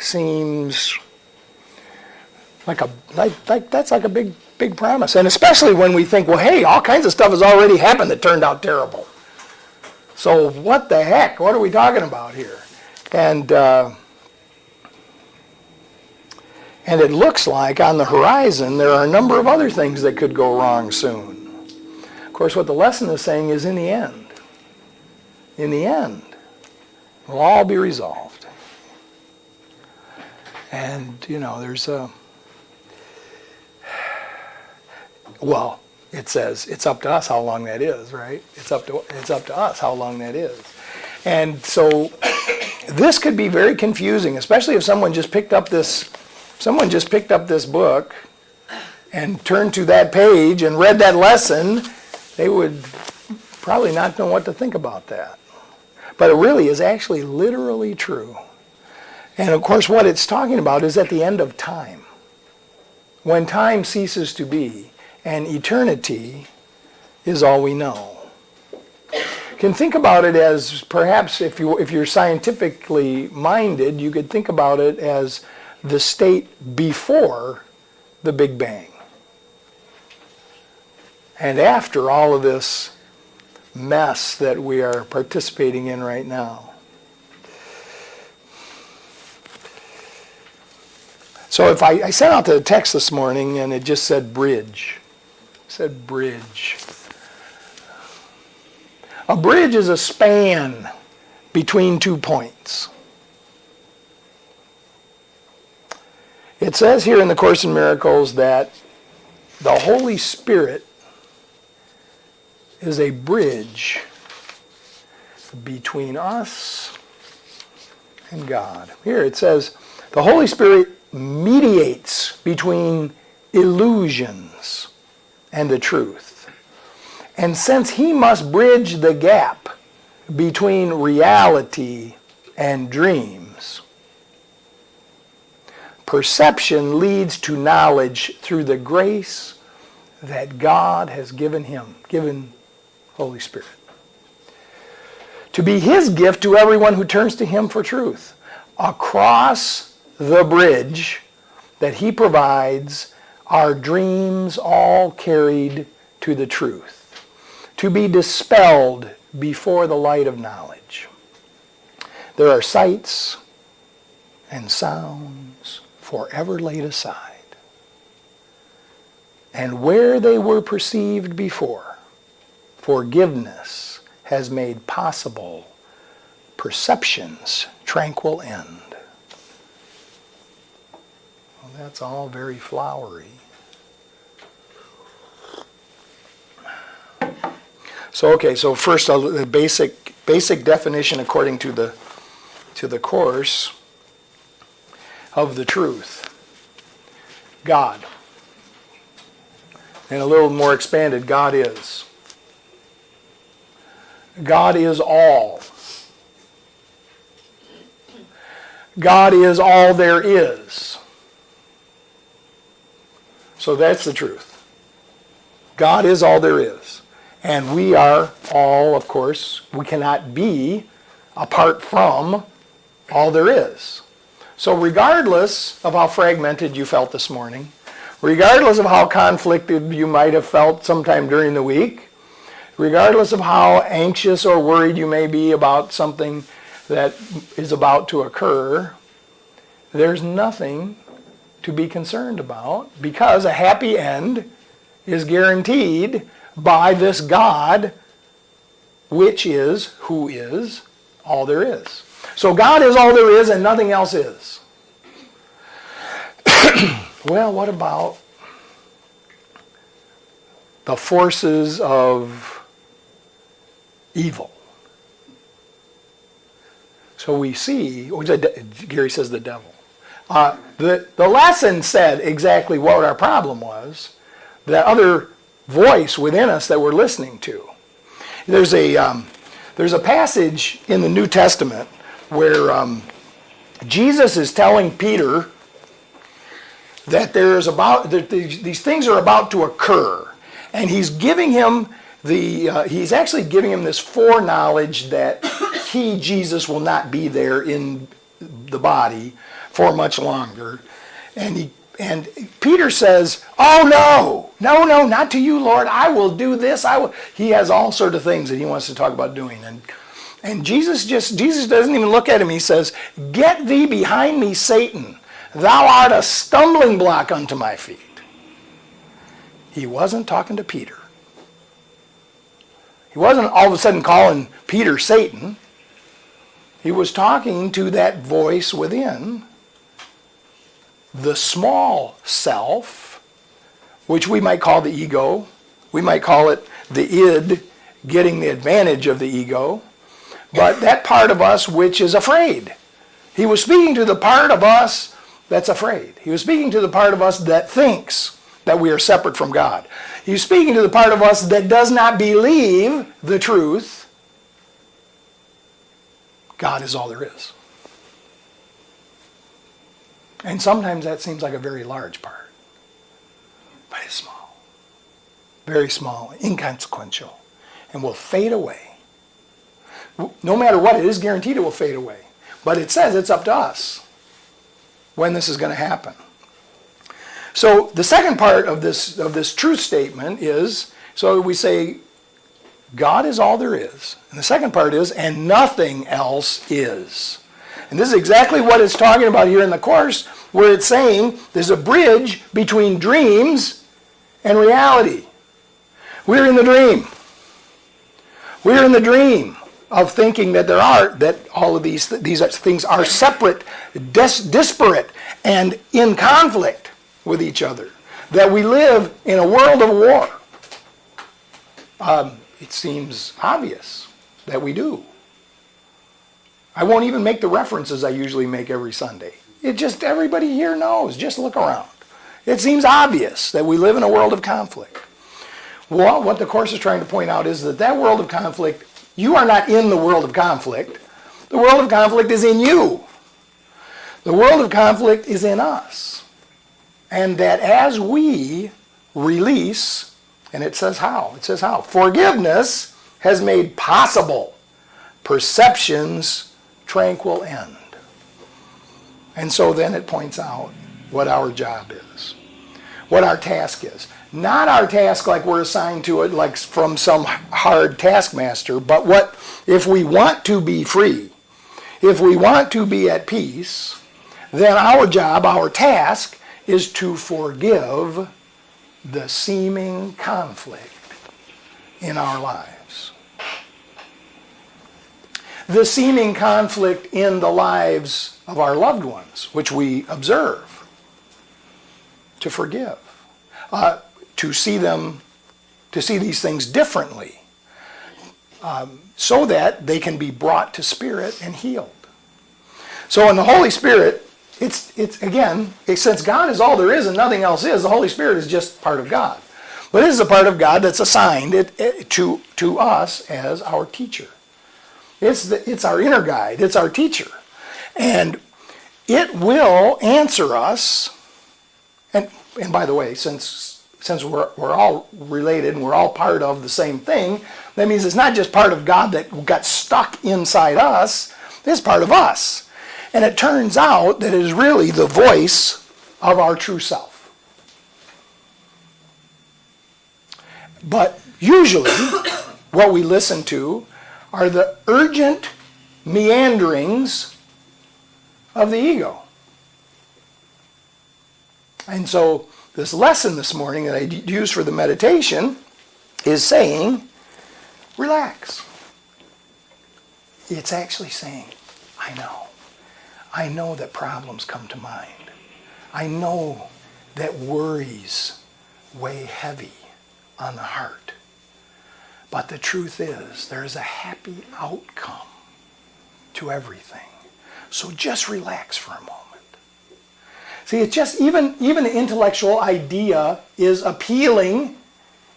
seems like that's like a big promise. And especially when we think, well, hey, all kinds of stuff has already happened that turned out terrible. So what the heck? What are we talking about here? And it looks like on the horizon there are a number of other things that could go wrong soon. Of course, what the lesson is saying is in the end, it'll all be resolved. And, there's it says it's up to us how long that is, right? It's up to us how long that is. And so this could be very confusing, especially if someone just picked up this book and turned to that page and read that lesson. They would probably not know what to think about that. But it really is actually literally true. And of course what it's talking about is at the end of time. When time ceases to be and eternity is all we know. You can think about it as, perhaps if you're scientifically minded, you could think about it as the state before the Big Bang. And after all of this mess that we are participating in right now. So if I sent out the text this morning and it just said bridge. It said bridge. A bridge is a span between 2 points. It says here in the Course in Miracles that the Holy Spirit is a bridge between us and God. Here it says, the Holy Spirit mediates between illusions and the truth. And since he must bridge the gap between reality and dreams, perception leads to knowledge through the grace that God has given Holy Spirit, to be his gift to everyone who turns to him for truth. Across the bridge that he provides are dreams all carried to the truth, to be dispelled before the light of knowledge. There are sights and sounds forever laid aside, and where they were perceived before, forgiveness has made possible perception's tranquil end. Well, that's all very flowery. So first the basic definition according to the Course of the truth. God. And a little more expanded, God is. God is all. God is all there is. So that's the truth. God is all there is. And we are all, of course, we cannot be apart from all there is. So regardless of how fragmented you felt this morning, regardless of how conflicted you might have felt sometime during the week, regardless of how anxious or worried you may be about something that is about to occur, there's nothing to be concerned about, because a happy end is guaranteed by this God, which is, who is, all there is. So God is all there is and nothing else is. Well, what about the forces of evil? So we see, Gary says the devil. The lesson said exactly what our problem was, that other voice within us that we're listening to. There's a passage in the New Testament where Jesus is telling Peter that these things are about to occur, and he's giving him he's actually giving him this foreknowledge that Jesus will not be there in the body for much longer. And Peter says, oh no, not to you, Lord. I will do this. He has all sort of things that he wants to talk about doing. And Jesus doesn't even look at him. He says, get thee behind me, Satan. Thou art a stumbling block unto my feet. He wasn't talking to Peter. He wasn't all of a sudden calling Peter Satan. He was talking to that voice within, the small self, which we might call the ego. We might call it the id, getting the advantage of the ego. But that part of us which is afraid. He was speaking to the part of us that's afraid. He was speaking to the part of us that thinks that we are separate from God. He was speaking to the part of us that does not believe the truth. God is all there is. And sometimes that seems like a very large part. But it's small. Very small, inconsequential, and will fade away. No matter what, it is guaranteed it will fade away. But it says it's up to us when this is going to happen. So the second part of this truth statement is, so we say, God is all there is. And the second part is, and nothing else is. And this is exactly what it's talking about here in the Course, where it's saying there's a bridge between dreams and reality. We're in the dream. We're in the dream of thinking that that all of these things are separate, disparate, and in conflict with each other. That we live in a world of war. It seems obvious that we do. I won't even make the references I usually make every Sunday. Everybody here knows. Just look around. It seems obvious that we live in a world of conflict. Well, what the Course is trying to point out is that world of conflict, you are not in the world of conflict. The world of conflict is in you. The world of conflict is in us. And that as we release, and it says how? It says how? Forgiveness has made possible perception's tranquil end. And so then it points out what our job is, what our task is. Not our task like we're assigned to it, like from some hard taskmaster, but what if we want to be free, if we want to be at peace, then our job, our task, is to forgive the seeming conflict in our lives. The seeming conflict in the lives of our loved ones, which we observe. To forgive. To see these things differently. So that they can be brought to spirit and healed. So in the Holy Spirit, it's again, since God is all there is and nothing else is, the Holy Spirit is just part of God. But it is a part of God that's assigned to us as our teacher. It's our inner guide. It's our teacher. And it will answer us. And by the way, since we're all related and we're all part of the same thing, that means it's not just part of God that got stuck inside us. It's part of us. And it turns out that it is really the voice of our true self. But usually, what we listen to are the urgent meanderings of the ego. And so this lesson this morning that I used for the meditation is saying, relax. It's actually saying, I know that problems come to mind. I know that worries weigh heavy on the heart. But the truth is, there is a happy outcome to everything. So just relax for a moment. See, it's just, even the intellectual idea is appealing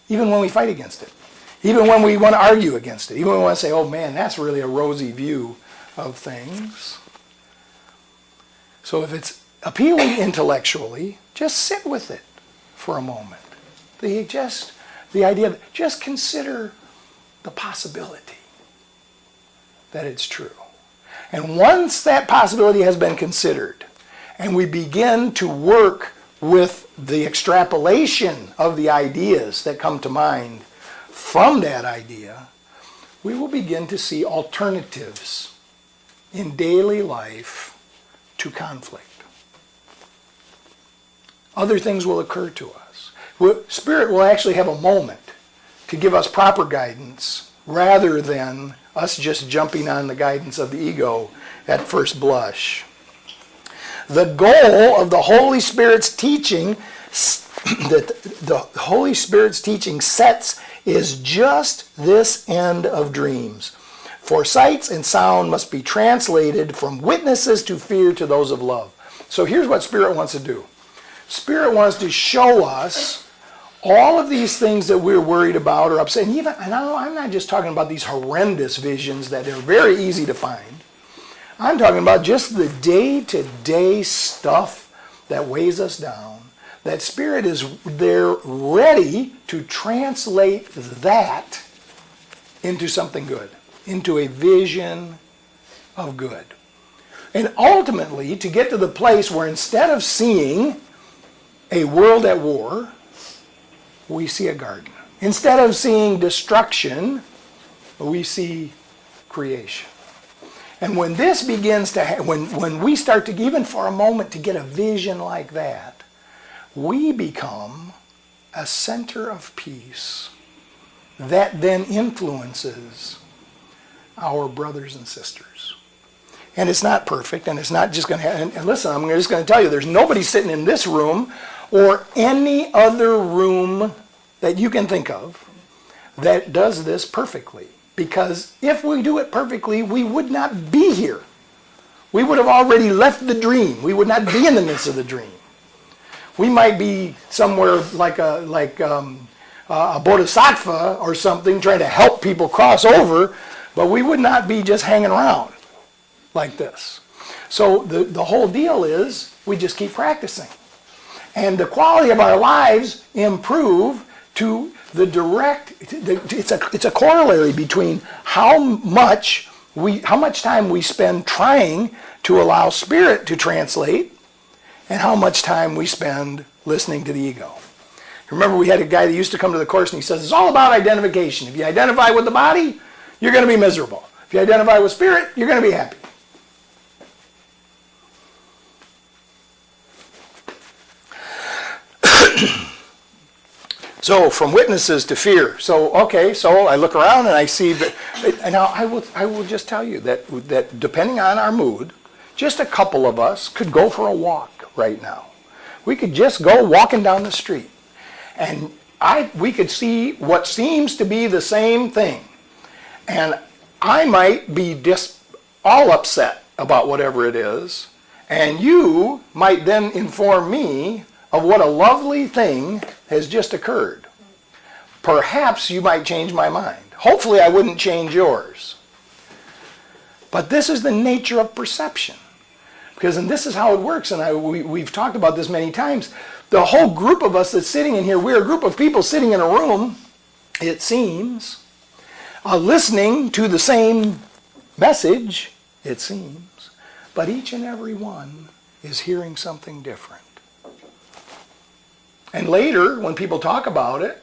even when we fight against it. Even when we want to argue against it. Even when we want to say, oh man, that's really a rosy view of things. So if it's appealing intellectually, just sit with it for a moment. The idea of just consider the possibility that it's true. And once that possibility has been considered, and we begin to work with the extrapolation of the ideas that come to mind from that idea, we will begin to see alternatives in daily life to conflict. Other things will occur to us. Spirit will actually have a moment to give us proper guidance rather than us just jumping on the guidance of the ego at first blush. The goal of the Holy Spirit's teaching that the Holy Spirit's teaching sets is just this end of dreams. For sights and sound must be translated from witnesses to fear to those of love. So here's what Spirit wants to do. Spirit wants to show us all of these things that we're worried about or upset. And I'm not just talking about these horrendous visions that are very easy to find. I'm talking about just the day-to-day stuff that weighs us down. That Spirit is there ready to translate that into something good, into a vision of good. And ultimately, to get to the place where instead of seeing a world at war, we see a garden. Instead of seeing destruction, we see creation. And when this begins to when we start to, even for a moment, to get a vision like that, we become a center of peace that then influences our brothers and sisters. And it's not perfect, and it's not just going to happen. And listen, I'm just going to tell you, there's nobody sitting in this room or any other room that you can think of that does this perfectly. Because if we do it perfectly, we would not be here. We would have already left the dream. We would not be in the midst of the dream. We might be somewhere like a bodhisattva or something trying to help people cross over, but we would not be just hanging around like this. So the whole deal is we just keep practicing. And the quality of our lives improve to the direct, it's a corollary between how much time we spend trying to allow Spirit to translate and how much time we spend listening to the ego. Remember, we had a guy that used to come to the course and he says, it's all about identification. If you identify with the body, you're going to be miserable. If you identify with Spirit, you're going to be happy. So from witnesses to fear. So I look around and I see that. And now I will just tell you that depending on our mood, just a couple of us could go for a walk right now. We could just go walking down the street, and we could see what seems to be the same thing, and I might be just all upset about whatever it is, and you might then inform me of what a lovely thing has just occurred. Perhaps you might change my mind. Hopefully I wouldn't change yours. But this is the nature of perception. And this is how it works, and we've talked about this many times. The whole group of us that's sitting in here, we're a group of people sitting in a room, it seems, listening to the same message, it seems, but each and every one is hearing something different. And later, when people talk about it,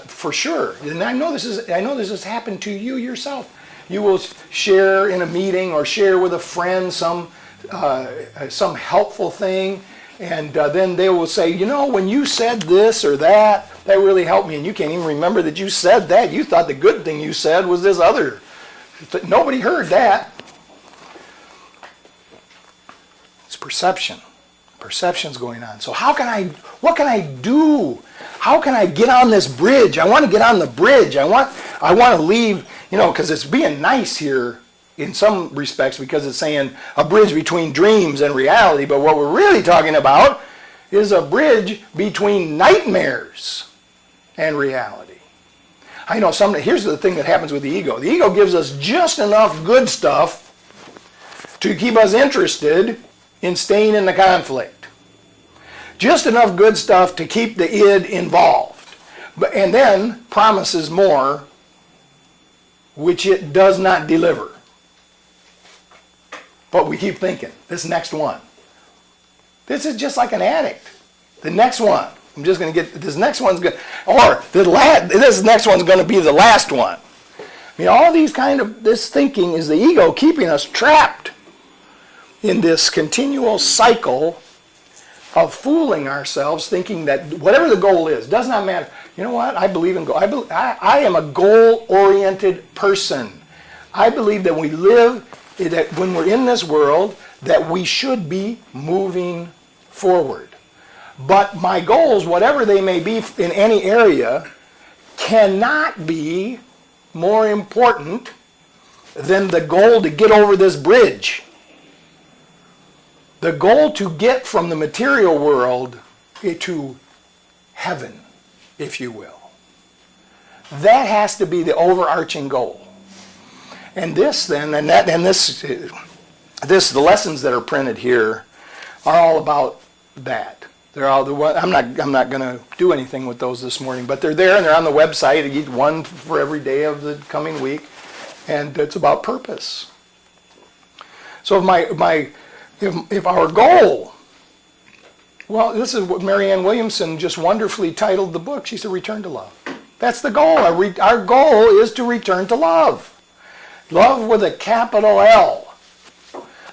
for sure, and I know this has happened to you yourself. You will share in a meeting or share with a friend some helpful thing, and then they will say, when you said this or that really helped me, and you can't even remember that you said that. You thought the good thing you said was this other. Nobody heard that. It's perception. Perception's going on. So what can I do? How can I get on this bridge? I want to get on the bridge. I want to leave, because it's being nice here in some respects because it's saying a bridge between dreams and reality. But what we're really talking about is a bridge between nightmares and reality. I know here's the thing that happens with the ego. The ego gives us just enough good stuff to keep us interested in staying in the conflict. Just enough good stuff to keep the id involved. And then promises more, which it does not deliver. But we keep thinking, this next one. This is just like an addict. The next one. I'm just going to get, this next one's going to, or this next one's going to be the last one. I mean, all these this thinking is the ego keeping us trapped in this continual cycle of fooling ourselves, thinking that whatever the goal is, does not matter. You know what? I believe in goal. I am a goal-oriented person. I believe that we live, that when we're in this world, that we should be moving forward. But my goals, whatever they may be in any area, cannot be more important than the goal to get over this bridge. The goal to get from the material world to heaven, if you will. That has to be the overarching goal. And this then, the lessons that are printed here are all about that. They're all I'm not going to do anything with those this morning, but they're there and they're on the website. You get one for every day of the coming week, and it's about purpose. So if our goal, well, this is what Marianne Williamson just wonderfully titled the book. She said, "Return to Love." That's the goal. Our goal is to return to love. Love with a capital L.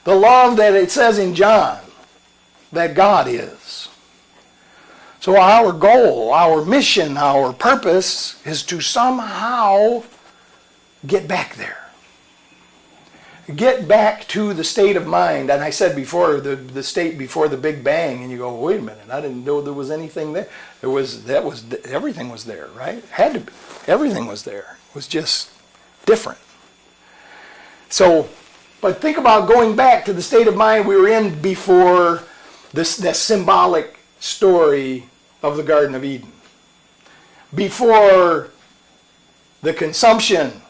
The love that it says in John that God is. So our goal, our mission, our purpose is to somehow get back there. Get back to the state of mind. And I said before, the state before the Big Bang, and you go, wait a minute, I didn't know there was anything there. Everything was there, right? Had to be. Everything was there. It was just different. So, but think about going back to the state of mind we were in before this symbolic story of the Garden of Eden. Before the consumption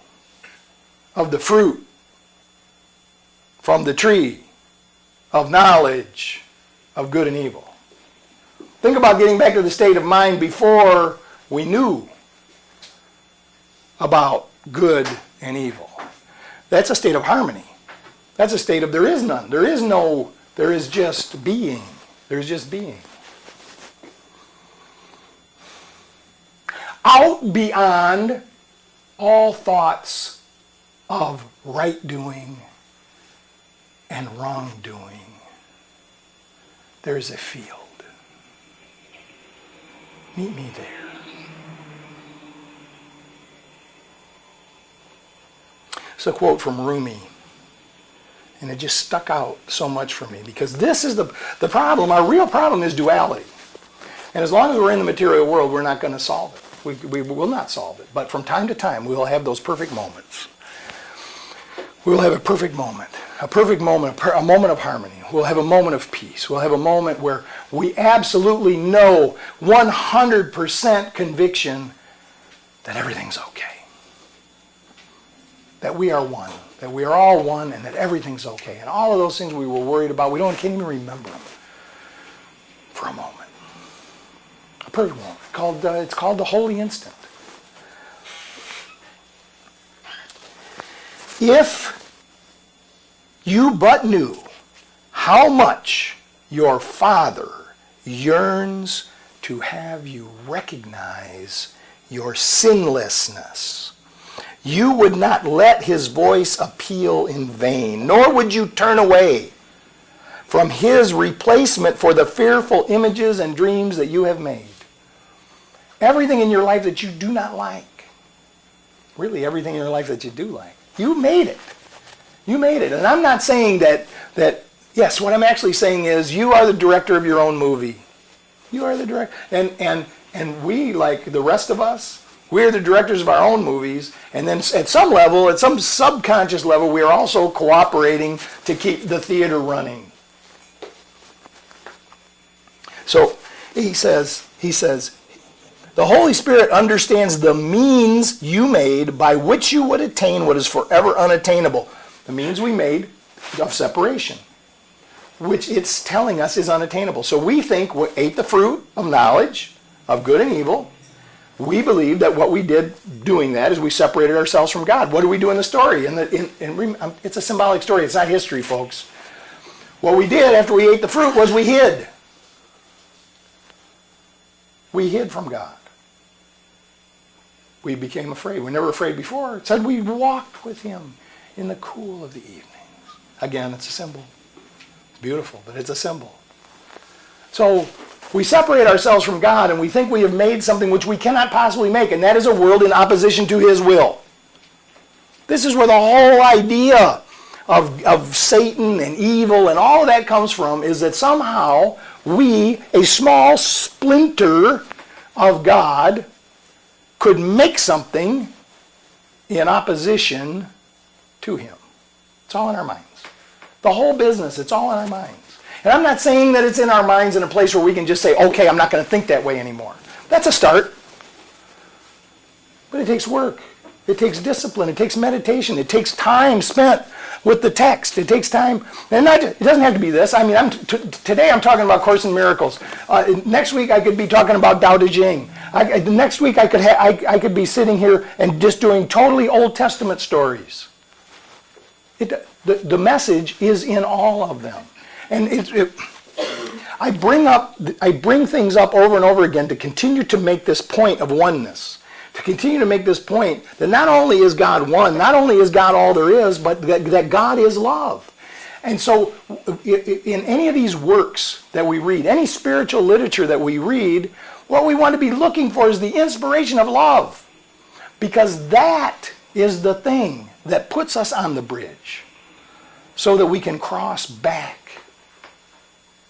of the fruit from the tree of knowledge of good and evil. Think about getting back to the state of mind before we knew about good and evil. That's a state of harmony. That's a state of there is none. There is just being. There's just being. Out beyond all thoughts of right doing and wrongdoing, there's a field. Meet me there. It's a quote from Rumi, and it just stuck out so much for me, because this is the problem. Our real problem is duality. And as long as we're in the material world, we're not going to solve it. We will not solve it. But from time to time, we will have those perfect moments. We will have a perfect moment, a moment of harmony. We'll have a moment of peace. We'll have a moment where we absolutely know 100% conviction that everything's okay. That we are one, that we are all one, and that everything's okay. And all of those things we were worried about, can't even remember them for a moment. A perfect moment. It's called the holy instant. If you but knew how much your Father yearns to have you recognize your sinlessness, you would not let his voice appeal in vain, nor would you turn away from his replacement for the fearful images and dreams that you have made. Everything in your life that you do not like, really everything in your life that you do like, you made it. You made it. And I'm not saying that yes, what I'm actually saying is you are the director of your own movie. You are the director. And we, like the rest of us, we're the directors of our own movies. And then at some level, at some subconscious level, we are also cooperating to keep the theater running. So he says, the Holy Spirit understands the means you made by which you would attain what is forever unattainable. The means we made of separation, which it's telling us is unattainable. So we think we ate the fruit of knowledge of good and evil. We believe that what we did doing that is we separated ourselves from God. What do we do in the story? It's a symbolic story. It's not history, folks. What we did after we ate the fruit was we hid. We hid from God. We became afraid. We were never afraid before. It said we walked with him in the cool of the evenings. Again, it's a symbol. It's beautiful, but it's a symbol. So we separate ourselves from God and we think we have made something which we cannot possibly make, and that is a world in opposition to his will. This is where the whole idea of Satan and evil and all of that comes from, is that somehow we, a small splinter of God, could make something in opposition to him. It's all in our minds. The whole business, it's all in our minds. And I'm not saying that it's in our minds in a place where we can just say, okay, I'm not going to think that way anymore. That's a start. But it takes work. It takes discipline. It takes meditation. It takes time spent with the text. It takes time. And it doesn't have to be this. I mean, today I'm talking about Course in Miracles. Next week I could be talking about Tao Te Ching. Next week I could be sitting here and just doing totally Old Testament stories. The message is in all of them. And I bring things up over and over again to continue to make this point of oneness. To continue to make this point that not only is God one, not only is God all there is, but that God is love. And so in any of these works that we read, any spiritual literature that we read, what we want to be looking for is the inspiration of love. Because that is the thing that puts us on the bridge so that we can cross back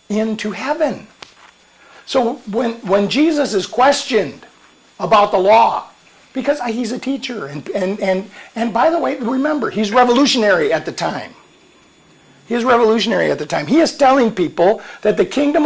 into heaven. So when Jesus is questioned about the law, because he's a teacher, and by the way, remember, he's revolutionary at the time. He is revolutionary at the time. He is telling people that the kingdom of